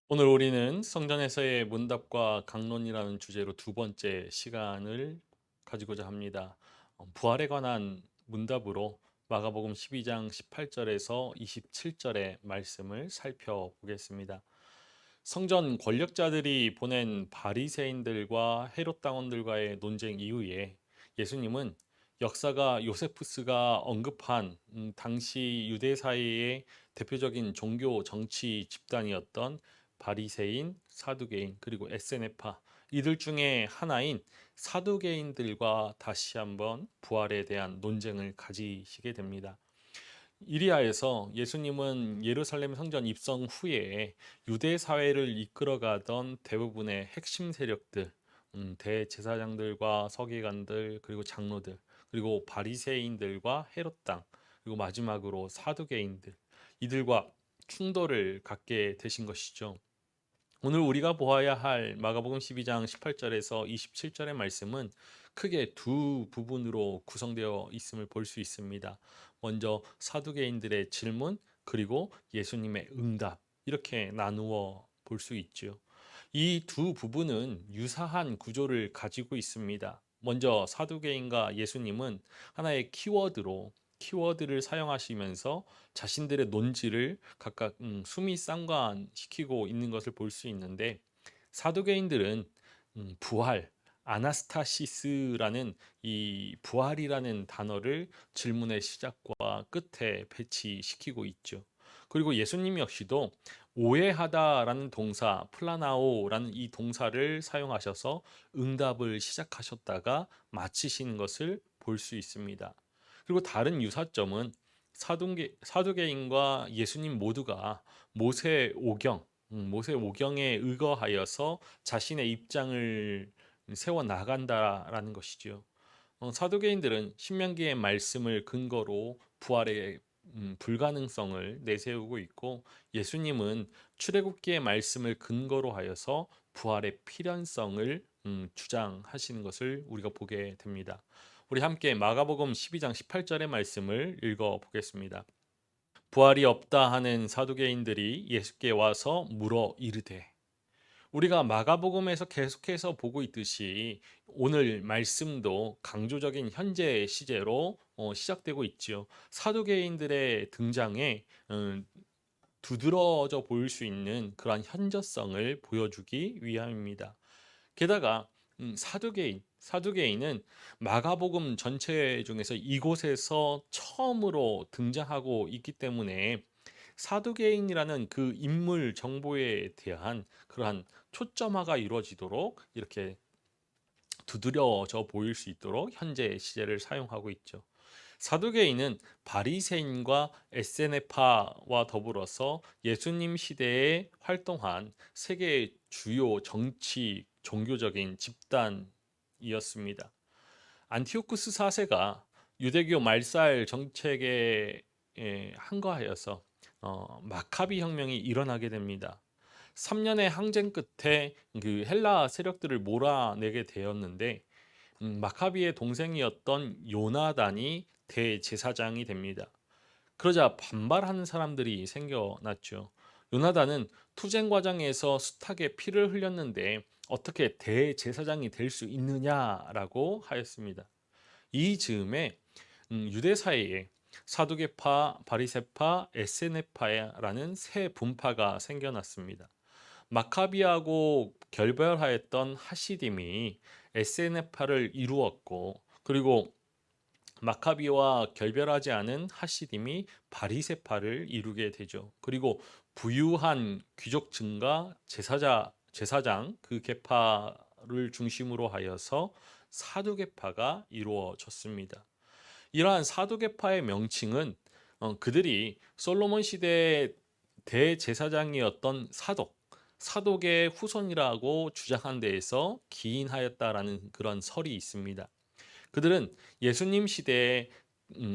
오늘 우리는 성전에서의 문답과 강론이라는 주제로 두 번째 시간을 가지고자 합니다. 부활에 관한 문답으로 마가복음 12장 18절에서 27절의 말씀을 살펴보겠습니다. 성전 권력자들이 보낸 바리새인들과 헤롯 당원들과의 논쟁 이후에 예수님은 역사가 요세푸스가 언급한 당시 유대 사회의 대표적인 종교 정치 집단이었던 바리새인, 사두개인, 그리고 에세네파 이들 중에 하나인 사두개인들과 다시 한번 부활에 대한 논쟁을 가지시게 됩니다. 이리하여서 예수님은 예루살렘 성전 입성 후에 유대 사회를 이끌어가던 대부분의 핵심 세력들, 대제사장들과 서기관들, 그리고 장로들, 그리고 바리새인들과 헤롯 당, 그리고 마지막으로 사두개인들, 이들과 충돌을 갖게 되신 것이죠. 오늘 우리가 보아야 할 마가복음 12장 18절에서 27절의 말씀은 크게 두 부분으로 구성되어 있음을 볼 수 있습니다. 먼저 사두개인들의 질문, 그리고 예수님의 응답, 이렇게 나누어 볼 수 있죠. 이 두 부분은 유사한 구조를 가지고 있습니다. 먼저 사두개인과 예수님은 하나의 키워드를 사용하시면서 자신들의 논지를 각각 수미상관시키고 있는 것을 볼 수 있는데, 사두개인들은 부활, 아나스타시스라는 이 부활이라는 단어를 질문의 시작과 끝에 배치시키고 있죠. 그리고 예수님 역시도 오해하다라는 동사, 플라나오라는 이 동사를 사용하셔서 응답을 시작하셨다가 마치시는 것을 볼 수 있습니다. 그리고 다른 유사점은 사두개인과 예수님 모두가 모세 오경에 의거하여서 자신의 입장을 세워 나간다라는 것이지요. 사두개인들은 신명기의 말씀을 근거로 부활의 불가능성을 내세우고 있고, 예수님은 출애굽기의 말씀을 근거로 하여서 부활의 필연성을 주장하시는 것을 우리가 보게 됩니다. 우리 함께 마가복음 12장 18절의 말씀을 읽어 보겠습니다. 부활이 없다 하는 사두개인들이 예수께 와서 물어 이르되. 우리가 마가복음에서 계속해서 보고 있듯이 오늘 말씀도 강조적인 현재 시제로 시작되고 있지요. 사두개인들의 등장에 두드러져 보일 수 있는 그러한 현저성을 보여주기 위함입니다. 게다가 사두개인은 마가복음 전체 중에서 이곳에서 처음으로 등장하고 있기 때문에 사두개인이라는 그 인물 정보에 대한 그러한 초점화가 이루어지도록 이렇게 두드려져 보일 수 있도록 현재 시제를 사용하고 있죠. 사두개인은 바리새인과 에세네파와 더불어서 예수님 시대에 활동한 세계의 주요 정치, 종교적인 집단이었습니다. 안티오쿠스 4세가 유대교 말살 정책에 항거하여서 마카비 혁명이 일어나게 됩니다. 3년의 항쟁 끝에 그 헬라 세력들을 몰아내게 되었는데, 마카비의 동생이었던 요나단이 대제사장이 됩니다. 그러자 반발하는 사람들이 생겨났죠. 요나단은 투쟁 과정에서 숱하게 피를 흘렸는데 어떻게 대제사장이 될 수 있느냐라고 하였습니다. 이 즈음에 유대 사회에 사두개파, 바리새파, 에세네파라는 세 분파가 생겨났습니다. 마카비하고 결별하였던 하시딤이 에세네파를 이루었고, 그리고 마카비와 결별하지 않은 하시딤이 바리새파를 이루게 되죠. 그리고 부유한 귀족층과 제사장 그 계파를 중심으로 하여서 사두개파가 이루어졌습니다. 이러한 사두개파의 명칭은 그들이 솔로몬 시대의 대제사장이었던 사독의 후손이라고 주장한 데에서 기인하였다라는 그런 설이 있습니다. 그들은 예수님 시대의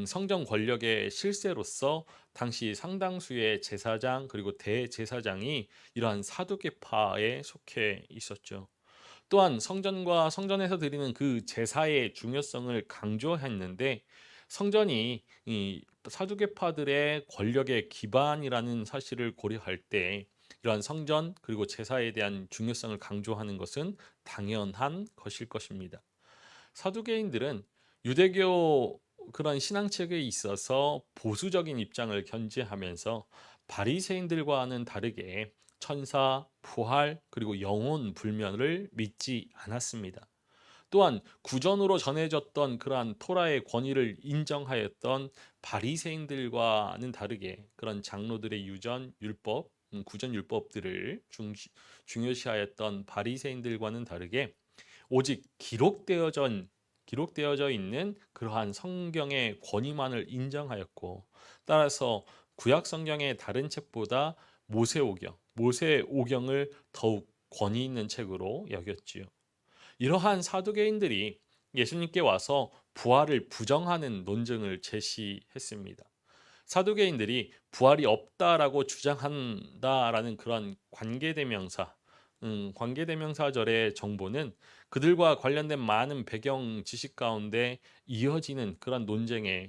성전 권력의 실세로서 당시 상당수의 제사장 그리고 대제사장이 이러한 사두개파에 속해 있었죠. 또한 성전과 성전에서 드리는 그 제사의 중요성을 강조했는데, 성전이 이 사두개파들의 권력의 기반이라는 사실을 고려할 때 이러한 성전 그리고 제사에 대한 중요성을 강조하는 것은 당연한 것일 것입니다. 사두개인들은 유대교 그런 신앙책에 있어서 보수적인 입장을 견지하면서 바리새인들과는 다르게 천사, 부활, 그리고 영혼 불면을 믿지 않았습니다. 또한 구전으로 전해졌던 그러한 토라의 권위를 인정하였던 바리새인들과는 다르게 그런 장로들의 유전 율법, 구전 율법들을 중요시하였던 바리새인들과는 다르게 오직 기록되어져 있는 그러한 성경의 권위만을 인정하였고, 따라서 구약 성경의 다른 책보다 모세오경을 더욱 권위 있는 책으로 여겼지요. 이러한 사두개인들이 예수님께 와서 부활을 부정하는 논증을 제시했습니다. 사두개인들이 부활이 없다라고 주장한다라는 그런 관계대명사절의 정보는 그들과 관련된 많은 배경 지식 가운데 이어지는 그런 논쟁에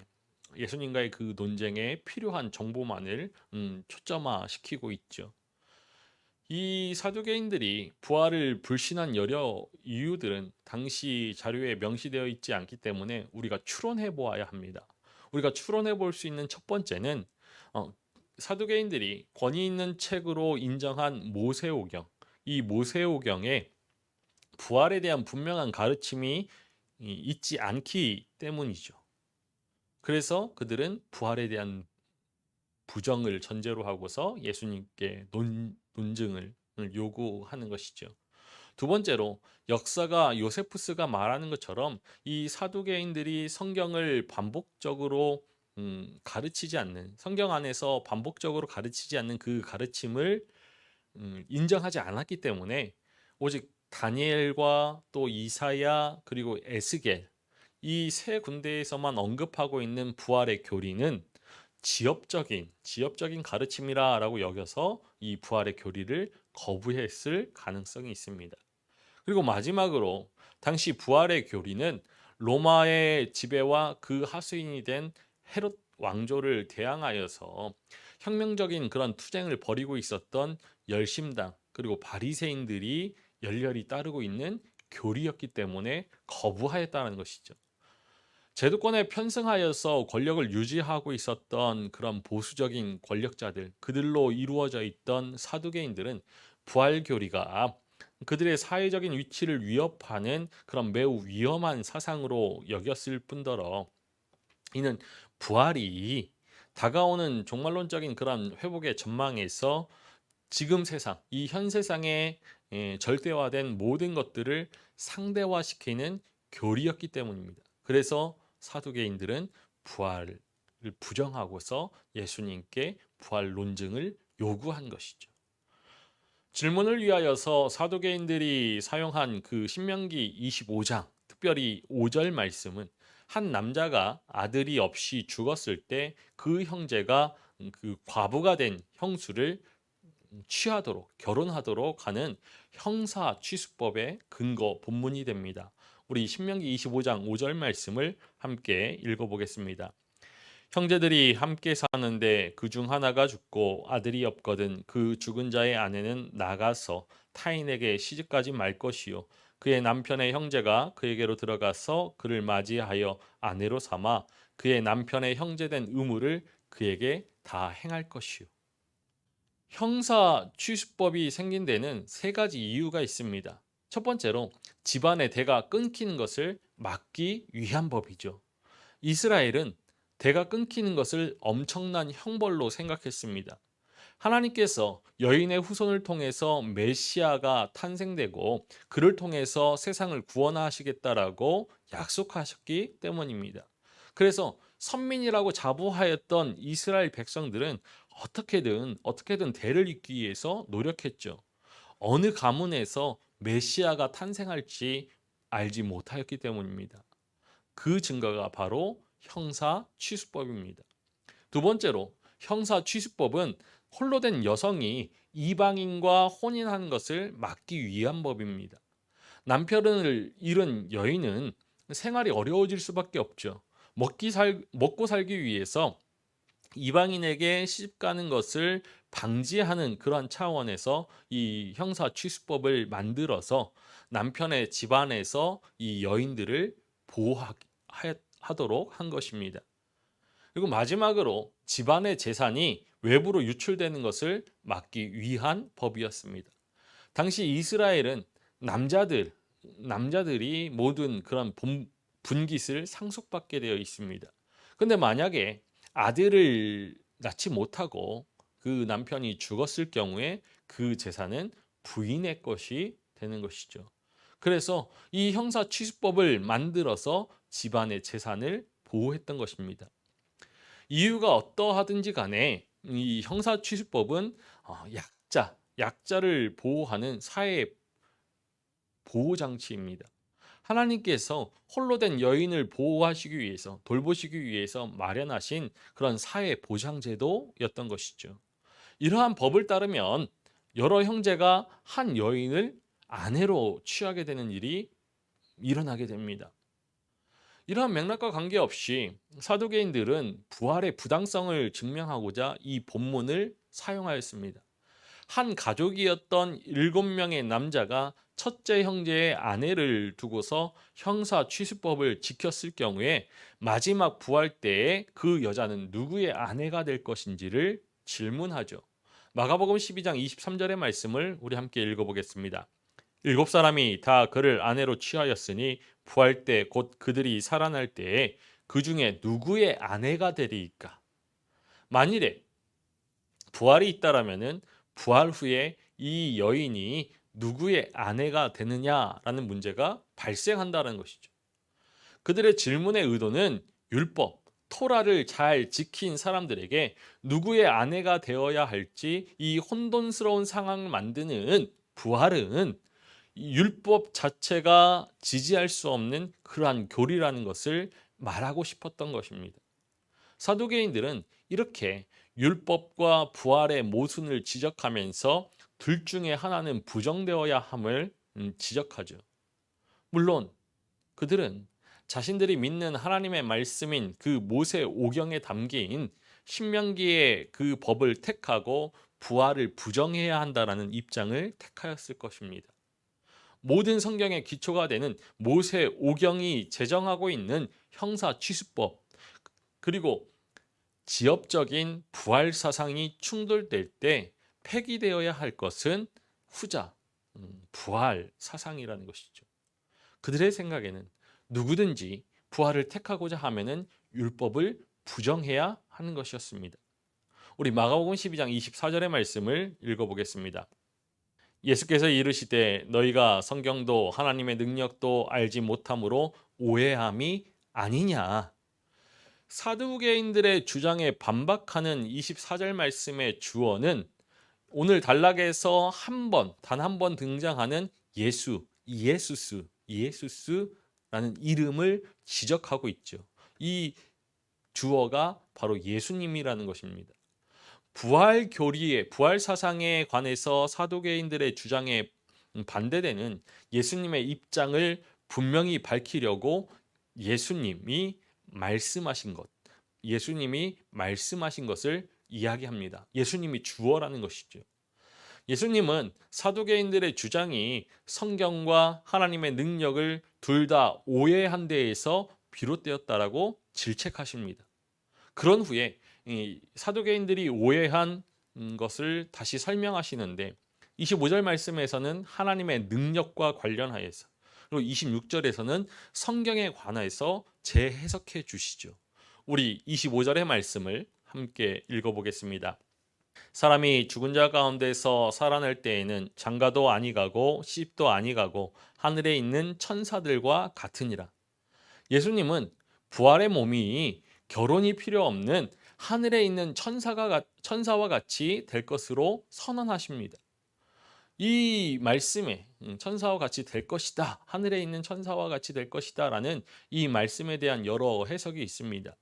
예수님과의 그 논쟁에 필요한 정보만을 초점화시키고 있죠. 이 사두개인들이 부활을 불신한 여러 이유들은 당시 자료에 명시되어 있지 않기 때문에 우리가 추론해 보아야 합니다. 우리가 추론해 볼 수 있는 첫 번째는 사두개인들이 권위 있는 책으로 인정한 모세오경, 이 모세오경에 부활에 대한 분명한 가르침이 있지 않기 때문이죠. 그래서 그들은 부활에 대한 부정을 전제로 하고서 예수님께 논증을 요구하는 것이죠. 두 번째로 역사가 요세푸스가 말하는 것처럼 이 사두개인들이 성경을 반복적으로 가르치지 않는, 성경 안에서 반복적으로 가르치지 않는 그 가르침을 인정하지 않았기 때문에 오직 다니엘과 또 이사야 그리고 에스겔 이 세 군데에서만 언급하고 있는 부활의 교리는 지엽적인 가르침이라고 여겨서 이 부활의 교리를 거부했을 가능성이 있습니다. 그리고 마지막으로 당시 부활의 교리는 로마의 지배와 그 하수인이 된 헤롯 왕조를 대항하여서 혁명적인 그런 투쟁을 벌이고 있었던 열심당 그리고 바리새인들이 열렬히 따르고 있는 교리였기 때문에 거부하였다는 것이죠. 제도권에 편승하여서 권력을 유지하고 있었던 그런 보수적인 권력자들, 그들로 이루어져 있던 사두개인들은 부활 교리가 그들의 사회적인 위치를 위협하는 그런 매우 위험한 사상으로 여겼을 뿐더러 이는 부활이 다가오는 종말론적인 그런 회복의 전망에서 지금 세상, 이 현 세상에 절대화된 모든 것들을 상대화시키는 교리였기 때문입니다. 그래서 사두개인들은 부활을 부정하고서 예수님께 부활 논증을 요구한 것이죠. 질문을 위하여서 사두개인들이 사용한 그 신명기 25장, 특별히 5절 말씀은 한 남자가 아들이 없이 죽었을 때 그 형제가 그 과부가 된 형수를 결혼하도록 하는 형사 취수법의 근거 본문이 됩니다. 우리 신명기 25장 5절 말씀을 함께 읽어보겠습니다. 형제들이 함께 사는데 그 중 하나가 죽고 아들이 없거든 그 죽은 자의 아내는 나가서 타인에게 시집가지 말 것이요 그의 남편의 형제가 그에게로 들어가서 그를 맞이하여 아내로 삼아 그의 남편의 형제된 의무를 그에게 다 행할 것이요. 형사 취수법이 생긴 데는 세 가지 이유가 있습니다. 첫 번째로 집안의 대가 끊기는 것을 막기 위한 법이죠. 이스라엘은 대가 끊기는 것을 엄청난 형벌로 생각했습니다. 하나님께서 여인의 후손을 통해서 메시아가 탄생되고 그를 통해서 세상을 구원하시겠다라고 약속하셨기 때문입니다. 그래서 선민이라고 자부하였던 이스라엘 백성들은 어떻게든 대를 잇기 위해서 노력했죠. 어느 가문에서 메시아가 탄생할지 알지 못하였기 때문입니다. 그 증거가 바로 형사 취수법입니다. 두 번째로 형사 취수법은 홀로 된 여성이 이방인과 혼인하는 것을 막기 위한 법입니다. 남편을 잃은 여인은 생활이 어려워질 수밖에 없죠. 먹고 살기 위해서 이방인에게 시집가는 것을 방지하는 그러한 차원에서 이 형사취수법을 만들어서 남편의 집안에서 이 여인들을 보호하도록 한 것입니다. 그리고 마지막으로 집안의 재산이 외부로 유출되는 것을 막기 위한 법이었습니다. 당시 이스라엘은 남자들이 모든 그런 분깃을 상속받게 되어 있습니다. 근데 만약에 아들을 낳지 못하고 그 남편이 죽었을 경우에 그 재산은 부인의 것이 되는 것이죠. 그래서 이 형사취수법을 만들어서 집안의 재산을 보호했던 것입니다. 이유가 어떠하든지 간에 이 형사취수법은 약자를 보호하는 사회 보호장치입니다. 하나님께서 홀로 된 여인을 보호하시기 위해서, 돌보시기 위해서 마련하신 그런 사회 보장제도였던 것이죠. 이러한 법을 따르면 여러 형제가 한 여인을 아내로 취하게 되는 일이 일어나게 됩니다. 이러한 맥락과 관계없이 사두개인들은 부활의 부당성을 증명하고자 이 본문을 사용하였습니다. 한 가족이었던 7명의 남자가 첫째 형제의 아내를 두고서 형사취수법을 지켰을 경우에 마지막 부활 때에 그 여자는 누구의 아내가 될 것인지를 질문하죠. 마가복음 12장 23절의 말씀을 우리 함께 읽어보겠습니다. 7사람이 다 그를 아내로 취하였으니 부활 때 곧 그들이 살아날 때에 그 중에 누구의 아내가 되리이까? 만일에 부활이 있다라면은 부활 후에 이 여인이 누구의 아내가 되느냐라는 문제가 발생한다는 것이죠. 그들의 질문의 의도는 율법, 토라를 잘 지킨 사람들에게 누구의 아내가 되어야 할지 이 혼돈스러운 상황을 만드는 부활은 율법 자체가 지지할 수 없는 그러한 교리라는 것을 말하고 싶었던 것입니다. 사두개인들은 이렇게 율법과 부활의 모순을 지적하면서 둘 중에 하나는 부정되어야 함을 지적하죠. 물론 그들은 자신들이 믿는 하나님의 말씀인 그 모세 오경에 담긴 신명기의 그 법을 택하고 부활을 부정해야 한다라는 입장을 택하였을 것입니다. 모든 성경의 기초가 되는 모세 오경이 제정하고 있는 형사취수법, 그리고 지엽적인 부활 사상이 충돌될 때 폐기되어야 할 것은 후자, 부활 사상이라는 것이죠. 그들의 생각에는 누구든지 부활을 택하고자 하면은 율법을 부정해야 하는 것이었습니다. 우리 마가복음 12장 24절의 말씀을 읽어보겠습니다. 예수께서 이르시되 너희가 성경도 하나님의 능력도 알지 못함으로 오해함이 아니냐. 사두개인들의 주장에 반박하는 24절 말씀의 주어는 오늘 단락에서 단 한 번 등장하는 예수스라는 이름을 지적하고 있죠. 이 주어가 바로 예수님이라는 것입니다. 부활 교리에, 부활 사상에 관해서 사두개인들의 주장에 반대되는 예수님의 입장을 분명히 밝히려고 예수님이 말씀하신 것을 이야기합니다. 예수님이 주어라는 것이죠. 예수님은 사두개인들의 주장이 성경과 하나님의 능력을 둘 다 오해한 데에서 비롯되었다라고 질책하십니다. 그런 후에 이 사두개인들이 오해한 것을 다시 설명하시는데 25절 말씀에서는 하나님의 능력과 관련하여서, 그리고 26절에서는 성경에 관해서 재해석해 주시죠. 우리 25절의 말씀을 함께 읽어보겠습니다. 사람이 죽은 자 가운데서 살아날 때에는 장가도 아니가고 시집도 아니가고 하늘에 있는 천사들과 같으니라. 예수님은 부활의 몸이 결혼이 필요 없는 하늘에 있는 천사와 같이 될 것으로 선언하십니다. 이 말씀에 천사와 같이 될 것이다, 하늘에 있는 천사와 같이 될 것이다 라는 이 말씀에 대한 여러 해석이 있습니다.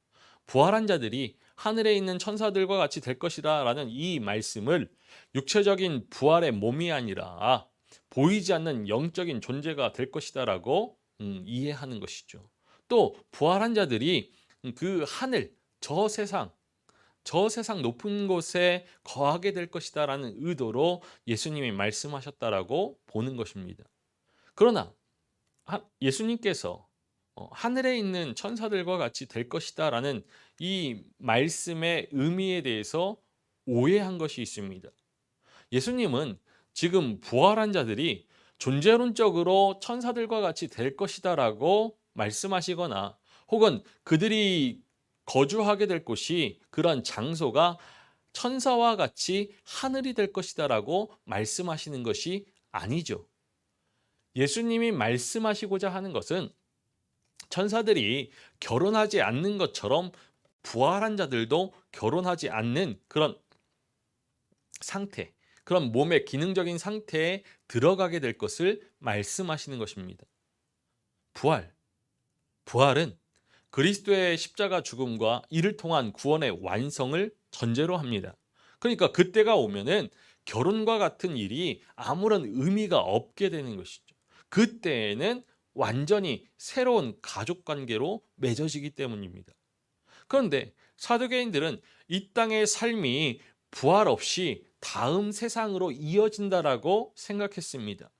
부활한 자들이 하늘에 있는 천사들과 같이 될 것이다 라는 이 말씀을 육체적인 부활의 몸이 아니라 보이지 않는 영적인 존재가 될 것이다 라고 이해하는 것이죠. 또 부활한 자들이 그 하늘, 저 세상, 저 세상 높은 곳에 거하게 될 것이다라는 의도로 예수님이 말씀하셨다라고 보는 것입니다. 그러나 예수님께서 하늘에 있는 천사들과 같이 될 것이다라는 이 말씀의 의미에 대해서 오해한 것이 있습니다. 예수님은 지금 부활한 자들이 존재론적으로 천사들과 같이 될 것이다라고 말씀하시거나 혹은 그들이 거주하게 될 곳이 그런 장소가 천사와 같이 하늘이 될 것이다라고 말씀하시는 것이 아니죠. 예수님이 말씀하시고자 하는 것은 천사들이 결혼하지 않는 것처럼 부활한 자들도 결혼하지 않는 그런 상태, 그런 몸의 기능적인 상태에 들어가게 될 것을 말씀하시는 것입니다. 부활은 그리스도의 십자가 죽음과 이를 통한 구원의 완성을 전제로 합니다. 그러니까 그때가 오면은 결혼과 같은 일이 아무런 의미가 없게 되는 것이죠. 그때에는 완전히 새로운 가족 관계로 맺어지기 때문입니다. 그런데 사두개인들은 이 땅의 삶이 부활 없이 다음 세상으로 이어진다라고 생각했습니다.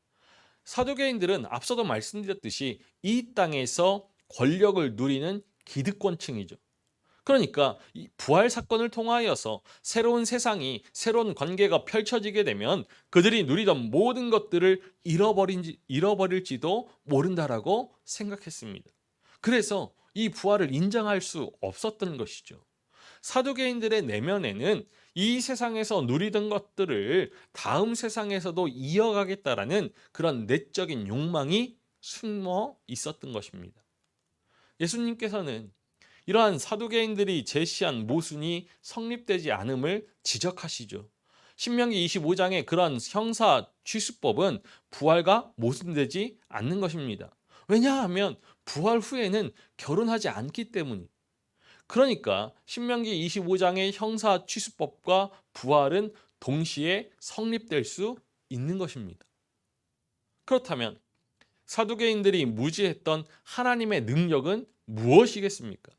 사두개인들은 앞서도 말씀드렸듯이 이 땅에서 권력을 누리는 기득권층이죠. 그러니까 이 부활 사건을 통하여서 새로운 세상이, 새로운 관계가 펼쳐지게 되면 그들이 누리던 모든 것들을 잃어버릴지도 모른다라고 생각했습니다. 그래서 이 부활을 인정할 수 없었던 것이죠. 사두개인들의 내면에는 이 세상에서 누리던 것들을 다음 세상에서도 이어가겠다라는 그런 내적인 욕망이 숨어 있었던 것입니다. 예수님께서는 이러한 사두개인들이 제시한 모순이 성립되지 않음을 지적하시죠. 신명기 25장의 그런 형사 취수법은 부활과 모순되지 않는 것입니다. 왜냐하면 부활 후에는 결혼하지 않기 때문이. 그러니까 신명기 25장의 형사 취수법과 부활은 동시에 성립될 수 있는 것입니다. 그렇다면 사두개인들이 무지했던 하나님의 능력은 무엇이겠습니까?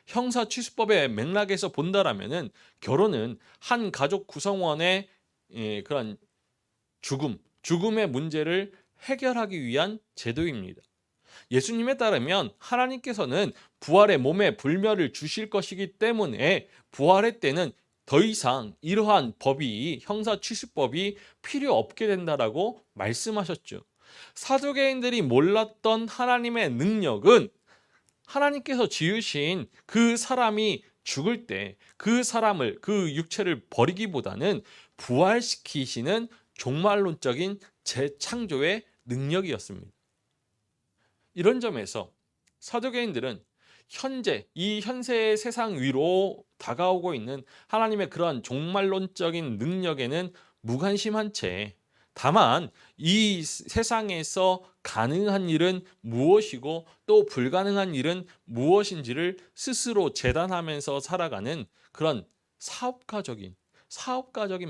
형사 취수법의 맥락에서 본다라면은 결혼은 한 가족 구성원의 그런 죽음의 문제를 해결하기 위한 제도입니다. 예수님에 따르면 하나님께서는 부활의 몸에 불멸을 주실 것이기 때문에 부활의 때는 더 이상 이러한 법이 형사 취수법이 필요 없게 된다라고 말씀하셨죠. 사두개인들이 몰랐던 하나님의 능력은 하나님께서 지으신 그 사람이 죽을 때 그 사람을 그 육체를 버리기보다는 부활시키시는 종말론적인 재창조의 능력이었습니다. 이런 점에서 사두개인들은 이 현세의 세상 위로 다가오고 있는 하나님의 그러한 종말론적인 능력에는 무관심한 채 다만 이 세상에서 가능한 일은 무엇이고 또 불가능한 일은 무엇인지를 스스로 재단하면서 살아가는 그런 사업가적인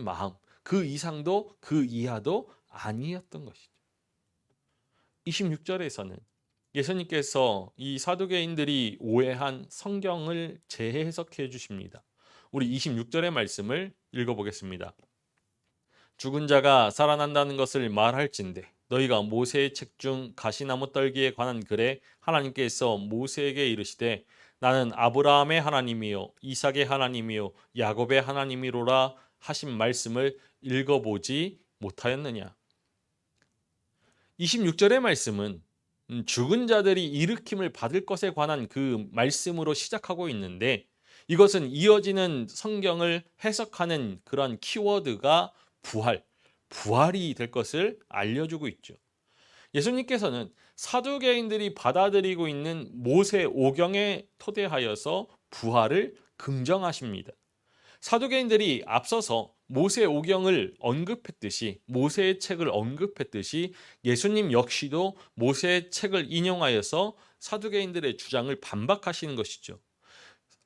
마음, 그 이상도 그 이하도 아니었던 것이죠. 26절에서는 예수님께서 이 사두개인들이 오해한 성경을 재해석해 주십니다. 우리 26절의 말씀을 읽어보겠습니다. 죽은 자가 살아난다는 것을 말할진대 너희가 모세의 책 중 가시나무 떨기에 관한 글에 하나님께서 모세에게 이르시되 나는 아브라함의 하나님이요 이삭의 하나님이요 야곱의 하나님이로라 하신 말씀을 읽어보지 못하였느냐. 26절의 말씀은 죽은 자들이 일으킴을 받을 것에 관한 그 말씀으로 시작하고 있는데 이것은 이어지는 성경을 해석하는 그런 키워드가 부활이 될 것을 알려주고 있죠. 예수님께서는 사두개인들이 받아들이고 있는 모세 오경에 토대하여서 부활을 긍정하십니다. 사두개인들이 앞서서 모세 오경을 언급했듯이 모세의 책을 언급했듯이 예수님 역시도 모세의 책을 인용하여서 사두개인들의 주장을 반박하시는 것이죠.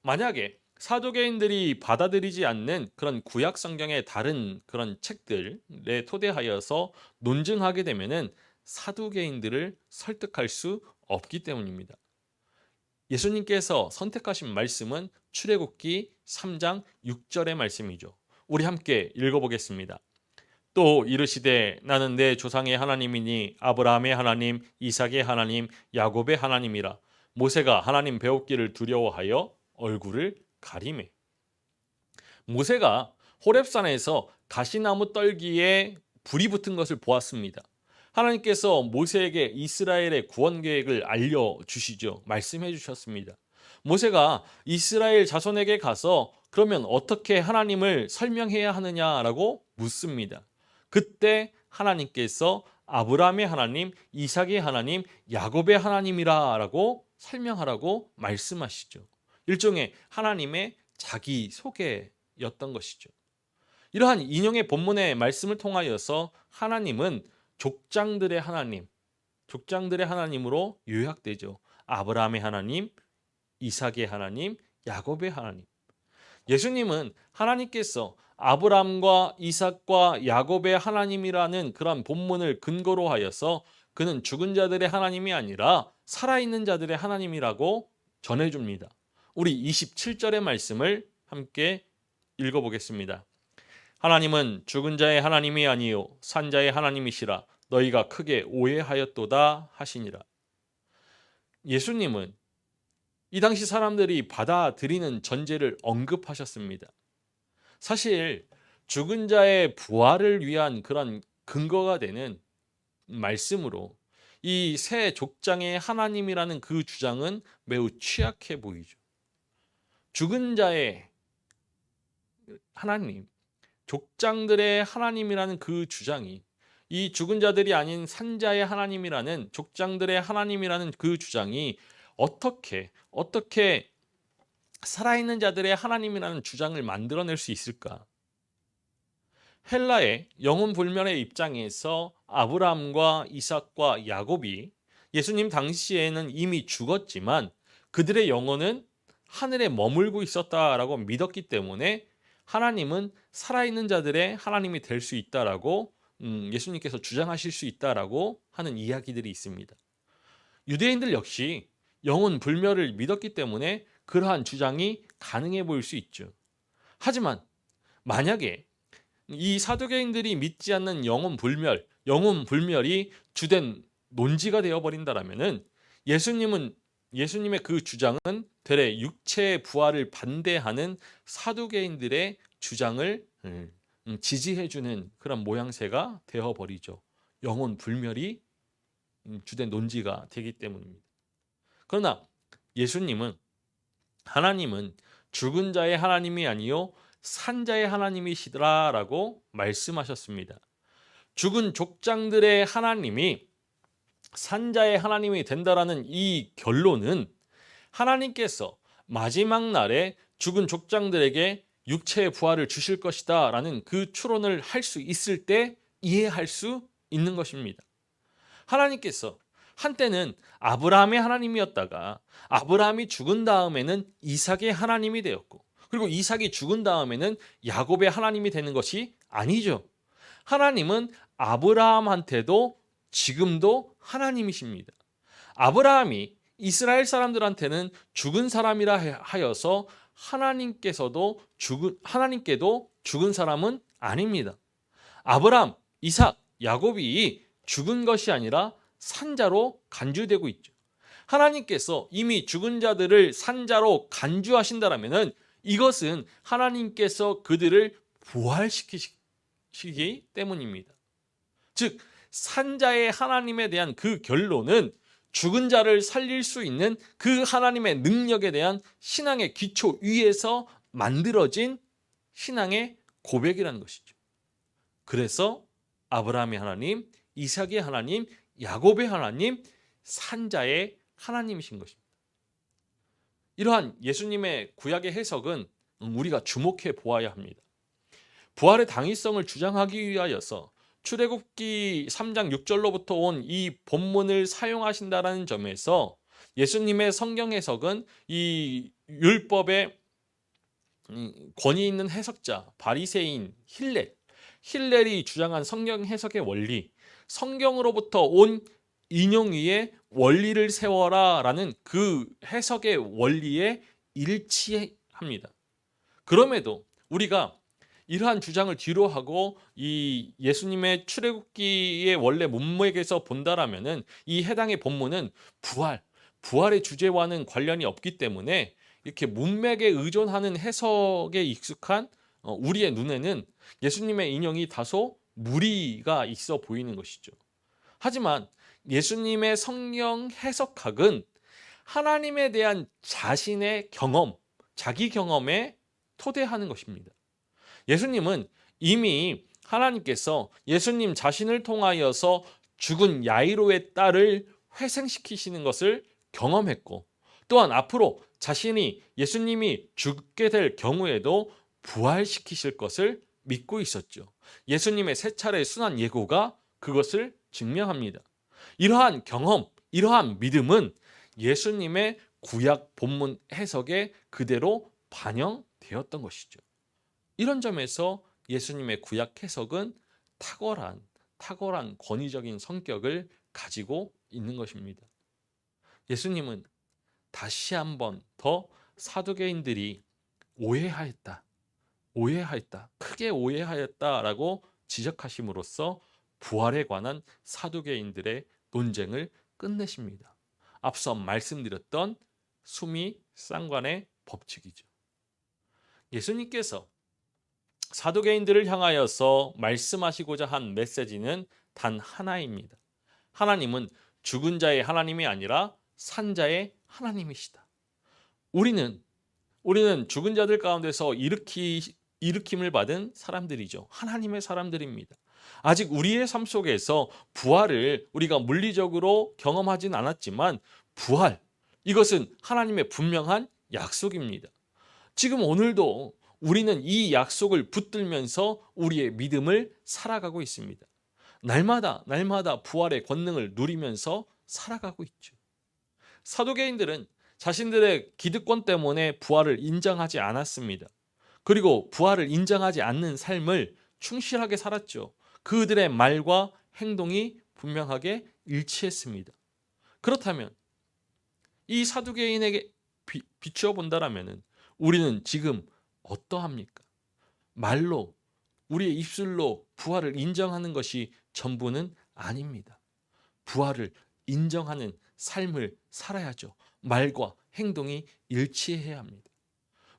만약에 사두개인들이 받아들이지 않는 그런 구약 성경의 다른 그런 책들에 토대하여서 논증하게 되면은 사두개인들을 설득할 수 없기 때문입니다. 예수님께서 선택하신 말씀은 출애굽기 3장 6절의 말씀이죠. 우리 함께 읽어보겠습니다. 또 이르시되 나는 내 조상의 하나님이니 아브라함의 하나님, 이삭의 하나님, 야곱의 하나님이라. 모세가 하나님 배웠기를 두려워하여 얼굴을 가리매. 모세가 호렙산에서 가시나무 떨기에 불이 붙은 것을 보았습니다. 하나님께서 모세에게 이스라엘의 구원 계획을 알려주시죠. 말씀해 주셨습니다. 모세가 이스라엘 자손에게 가서 그러면 어떻게 하나님을 설명해야 하느냐라고 묻습니다. 그때 하나님께서 아브라함의 하나님, 이삭의 하나님, 야곱의 하나님이라고 설명하라고 말씀하시죠. 일종의 하나님의 자기소개였던 것이죠. 이러한 인용의 본문의 말씀을 통하여서 하나님은 족장들의 하나님, 족장들의 하나님으로 요약되죠. 아브라함의 하나님, 이삭의 하나님, 야곱의 하나님. 예수님은 하나님께서 아브라함과 이삭과 야곱의 하나님이라는 그런 본문을 근거로 하여서 그는 죽은 자들의 하나님이 아니라 살아있는 자들의 하나님이라고 전해줍니다. 우리 27절의 말씀을 함께 읽어보겠습니다. 하나님은 죽은 자의 하나님이 아니요 산 자의 하나님이시라. 너희가 크게 오해하였도다 하시니라. 예수님은 이 당시 사람들이 받아들이는 전제를 언급하셨습니다. 사실 죽은 자의 부활을 위한 그런 근거가 되는 말씀으로 이 새 족장의 하나님이라는 그 주장은 매우 취약해 보이죠. 죽은 자의 하나님, 족장들의 하나님이라는 그 주장이 이 죽은 자들이 아닌 산자의 하나님이라는 족장들의 하나님이라는 그 주장이 어떻게 살아있는 자들의 하나님이라는 주장을 만들어낼 수 있을까? 헬라의 영혼 불멸의 입장에서 아브라함과 이삭과 야곱이 예수님 당시에는 이미 죽었지만 그들의 영혼은 하늘에 머물고 있었다라고 믿었기 때문에 하나님은 살아있는 자들의 하나님이 될 수 있다라고 예수님께서 주장하실 수 있다라고 하는 이야기들이 있습니다. 유대인들 역시 영혼 불멸을 믿었기 때문에 그러한 주장이 가능해 보일 수 있죠. 하지만 만약에 이 사두개인들이 믿지 않는 영혼 불멸이 주된 논지가 되어버린다라면은 예수님의 그 주장은 되레 육체의 부활을 반대하는 사두개인들의 주장을 지지해주는 그런 모양새가 되어버리죠. 영혼 불멸이 주된 논지가 되기 때문입니다. 그러나 하나님은 죽은 자의 하나님이 아니요 산 자의 하나님이시더라라고 말씀하셨습니다. 죽은 족장들의 하나님이 산 자의 하나님이 된다라는 이 결론은 하나님께서 마지막 날에 죽은 족장들에게 육체의 부활을 주실 것이다 라는 그 추론을 할 수 있을 때 이해할 수 있는 것입니다. 하나님께서 한때는 아브라함의 하나님이었다가 아브라함이 죽은 다음에는 이삭의 하나님이 되었고 그리고 이삭이 죽은 다음에는 야곱의 하나님이 되는 것이 아니죠. 하나님은 아브라함한테도 지금도 하나님이십니다. 아브라함이 이스라엘 사람들한테는 죽은 사람이라 하여서 하나님께도 죽은 사람은 아닙니다. 아브라함, 이삭, 야곱이 죽은 것이 아니라 산자로 간주되고 있죠. 하나님께서 이미 죽은 자들을 산자로 간주하신다라면은 이것은 하나님께서 그들을 부활시키기 때문입니다. 즉 산자의 하나님에 대한 그 결론은 죽은 자를 살릴 수 있는 그 하나님의 능력에 대한 신앙의 기초 위에서 만들어진 신앙의 고백이라는 것이죠. 그래서 아브라함의 하나님, 이삭의 하나님, 야곱의 하나님, 산자의 하나님이신 것입니다. 이러한 예수님의 구약의 해석은 우리가 주목해 보아야 합니다. 부활의 당위성을 주장하기 위하여서 출애굽기 3장 6절로부터 온 이 본문을 사용하신다는 점에서 예수님의 성경 해석은 이 율법의 권위 있는 해석자 바리새인 힐렐이 주장한 성경 해석의 원리, 성경으로부터 온 인용 위에 원리를 세워라 라는 그 해석의 원리에 일치합니다. 그럼에도 우리가 이러한 주장을 뒤로하고 이 예수님의 출애굽기의 원래 문맥에서 본다라면은 이 해당의 본문은 부활의 주제와는 관련이 없기 때문에 이렇게 문맥에 의존하는 해석에 익숙한 우리의 눈에는 예수님의 인용이 다소 무리가 있어 보이는 것이죠. 하지만 예수님의 성경 해석학은 하나님에 대한 자신의 경험, 자기 경험에 토대하는 것입니다. 예수님은 이미 하나님께서 예수님 자신을 통하여서 죽은 야이로의 딸을 회생시키시는 것을 경험했고, 또한 앞으로 자신이 예수님이 죽게 될 경우에도 부활시키실 것을 믿고 있었죠. 예수님의 세 차례 순환 예고가 그것을 증명합니다. 이러한 경험, 이러한 믿음은 예수님의 구약 본문 해석에 그대로 반영되었던 것이죠. 이런 점에서 예수님의 구약 해석은 탁월한 권위적인 성격을 가지고 있는 것입니다. 예수님은 다시 한번 더 사두개인들이 크게 오해하였다라고 지적하심으로써 부활에 관한 사두개인들의 논쟁을 끝내십니다. 앞서 말씀드렸던 수미상관의 법칙이죠. 예수님께서 사두개인들을 향하여서 말씀하시고자 한 메시지는 단 하나입니다. 하나님은 죽은 자의 하나님이 아니라 산 자의 하나님이시다. 우리는 죽은 자들 가운데서 일으킴을 받은 사람들이죠. 하나님의 사람들입니다. 아직 우리의 삶 속에서 부활을 우리가 물리적으로 경험하진 않았지만 이것은 하나님의 분명한 약속입니다. 지금 오늘도 우리는 이 약속을 붙들면서 우리의 믿음을 살아가고 있습니다. 날마다 부활의 권능을 누리면서 살아가고 있죠. 사두개인들은 자신들의 기득권 때문에 부활을 인정하지 않았습니다. 그리고 부활을 인정하지 않는 삶을 충실하게 살았죠. 그들의 말과 행동이 분명하게 일치했습니다. 그렇다면 이 사두개인에게 비추어 본다라면 우리는 지금 어떠합니까? 말로, 우리의 입술로 부활을 인정하는 것이 전부는 아닙니다. 부활을 인정하는 삶을 살아야죠. 말과 행동이 일치해야 합니다.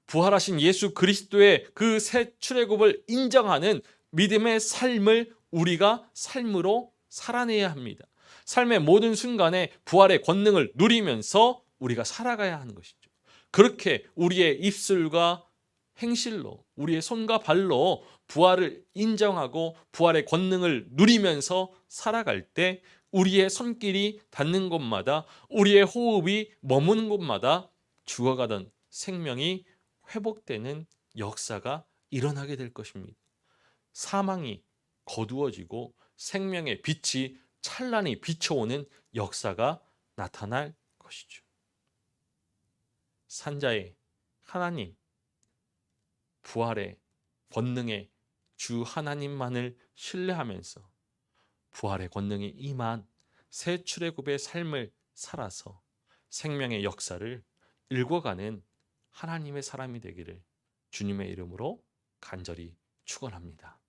부활하신 예수 그리스도의 그 새 출애굽을 인정하는 믿음의 삶을 우리가 삶으로 살아내야 합니다. 삶의 모든 순간에 부활의 권능을 누리면서 우리가 살아가야 하는 것이죠. 그렇게 우리의 입술과 행실로, 우리의 손과 발로 부활을 인정하고 부활의 권능을 누리면서 살아갈 때 우리의 손길이 닿는 곳마다, 우리의 호흡이 머무는 곳마다 죽어가던 생명이 회복되는 역사가 일어나게 될 것입니다. 사망이 거두어지고 생명의 빛이 찬란히 비춰오는 역사가 나타날 것이죠. 산자의 하나님, 부활의 권능의 주 하나님만을 신뢰하면서 부활의 권능이 임한 새 출애굽의 삶을 살아서 생명의 역사를 읽어가는 하나님의 사람이 되기를 주님의 이름으로 간절히 축원합니다.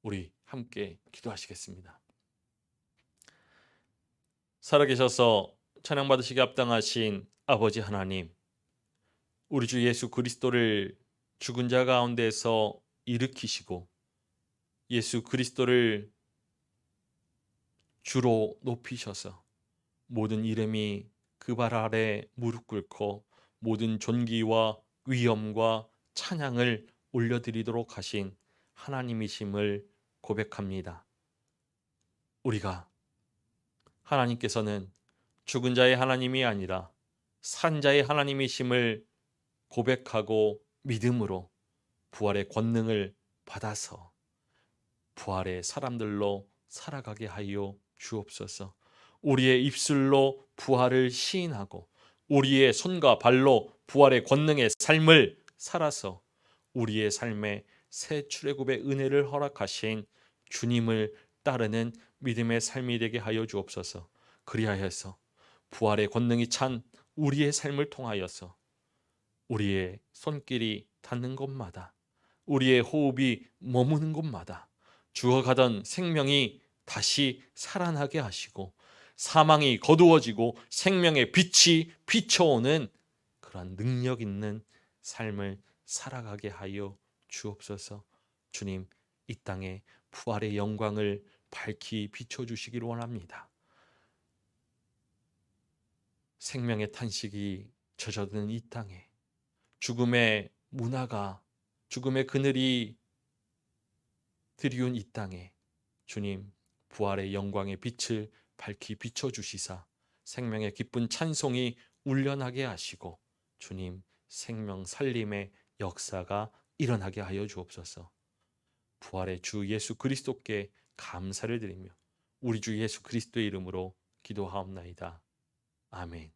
우리 함께 기도하시겠습니다. 살아계셔서 찬양받으시기 합당하신 아버지 하나님, 우리 주 예수 그리스도를 죽은 자 가운데서 일으키시고 예수 그리스도를 주로 높이셔서 모든 이름이 그 발 아래 무릎 꿇고 모든 존귀와 위엄과 찬양을 올려드리도록 하신 하나님이심을 고백합니다. 우리가 하나님께서는 죽은 자의 하나님이 아니라 산 자의 하나님이심을 고백하고 믿음으로 부활의 권능을 받아서 부활의 사람들로 살아가게 하여 주옵소서. 우리의 입술로 부활을 시인하고 우리의 손과 발로 부활의 권능의 삶을 살아서 우리의 삶에 새 출애굽의 은혜를 허락하신 주님을 따르는 믿음의 삶이 되게 하여 주옵소서. 그리하여서 부활의 권능이 찬 우리의 삶을 통하여서 우리의 손길이 닿는 곳마다, 우리의 호흡이 머무는 곳마다 죽어가던 생명이 다시 살아나게 하시고 사망이 거두어지고 생명의 빛이 비춰오는 그러한 능력 있는 삶을 살아가게 하여 주옵소서. 주님, 이 땅에 부활의 영광을 밝히 비춰주시기를 원합니다. 생명의 탄식이 젖어든 이 땅에, 죽음의 문화가, 죽음의 그늘이 드리운 이 땅에 주님, 부활의 영광의 빛을 밝히 비춰주시사 생명의 기쁜 찬송이 울려나게 하시고 주님, 생명 살림의 역사가 일어나게 하여 주옵소서. 부활의 주 예수 그리스도께 감사를 드리며 우리 주 예수 그리스도의 이름으로 기도하옵나이다. 아멘.